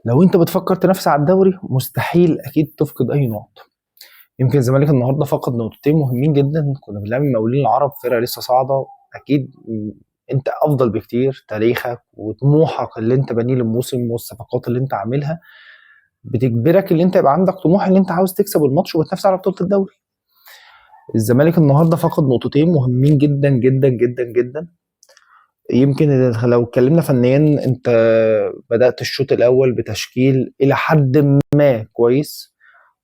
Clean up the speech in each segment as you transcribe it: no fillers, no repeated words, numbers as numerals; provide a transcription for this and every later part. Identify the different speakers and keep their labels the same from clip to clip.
Speaker 1: لو انت بتفكر تنافس على الدوري مستحيل اكيد تفقد اي نقط. يمكن الزمالك النهارده فقد نقطتين مهمين جدا. كنا بنلعب المقاولين العرب، فرقه لسه صاعده. اكيد انت افضل بكتير، تاريخك وطموحك اللي انت بنيه للموسم والصفقات اللي انت عاملها بتجبرك اللي انت يبقى عندك طموح اللي انت عاوز تكسب الماتش وتنافس على بطوله الدوري. الزمالك النهارده فقد نقطتين مهمين جدا جدا جدا جدا. يمكن لو اتكلمنا فنيا، انت بدأت الشوط الاول بتشكيل الى حد ما كويس.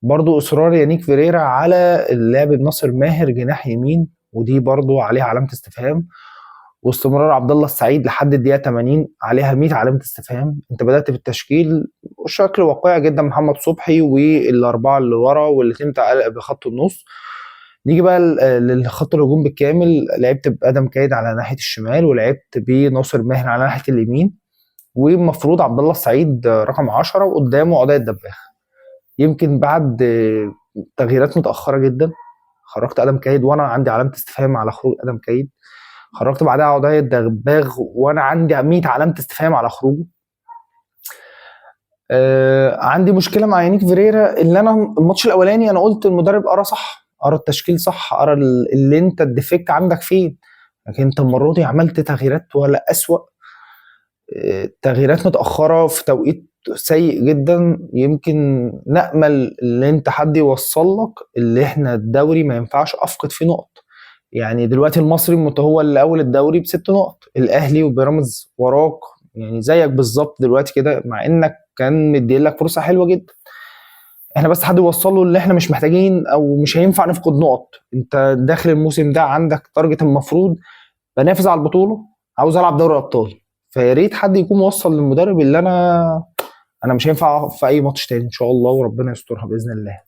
Speaker 1: برضو اصرار يانيك فيريرا على اللعب بناصر ماهر جناح يمين، ودي برضو عليها علامة استفهام. واستمرار عبد الله السعيد لحد الدقيقة 80 عليها 100 علامة استفهام. انت بدأت بالتشكيل بشكل واقعي جدا، محمد صبحي والاربعة اللي ورا والاثنين بتاع بخط النص. نيجي بقى للخط الهجوم بالكامل، لعبت بادم كايد على ناحيه الشمال ولعبت بناصر ماهر على ناحيه اليمين، والمفروض عبد الله السعيد رقم 10 وقدامه عضية الدباغ. يمكن بعد تغييرات متاخره جدا خرجت ادم كايد وانا عندي علامه استفهام على خروج ادم كايد. خرجت بعدها عضية الدباغ وانا عندي 100 علامه استفهام على خروجه. عندي مشكله مع يانيك فيريرا، اللي انا الماتش الاولاني انا قلت المدرب قرا صح، قرا التشكيل صح، قرا اللي انت الديفكت عندك فين. لكن انت المره دي عملت تغييرات ولا اسوأ. تغييرات متاخره في توقيت سيء جدا. يمكن نامل ان انت حد يوصل لك اللي احنا الدوري ما ينفعش افقد فيه نقط. يعني دلوقتي المصري هو اللي اول الدوري ب6 نقط، الاهلي وبيراميدز وراك يعني زيك بالظبط دلوقتي كده، مع انك كان مدي لك فرصه حلوه جدا. احنا بس حد يوصل له اللي احنا مش محتاجين او مش هينفع نفقد نقط. انت داخل الموسم ده عندك تارجت، المفروض بنافس على البطوله، عاوز العب دوري ابطال. فيا ريت حد يكون موصل للمدرب اللي انا مش هينفع في اي ماتش تاني ان شاء الله، وربنا يسترها باذن الله.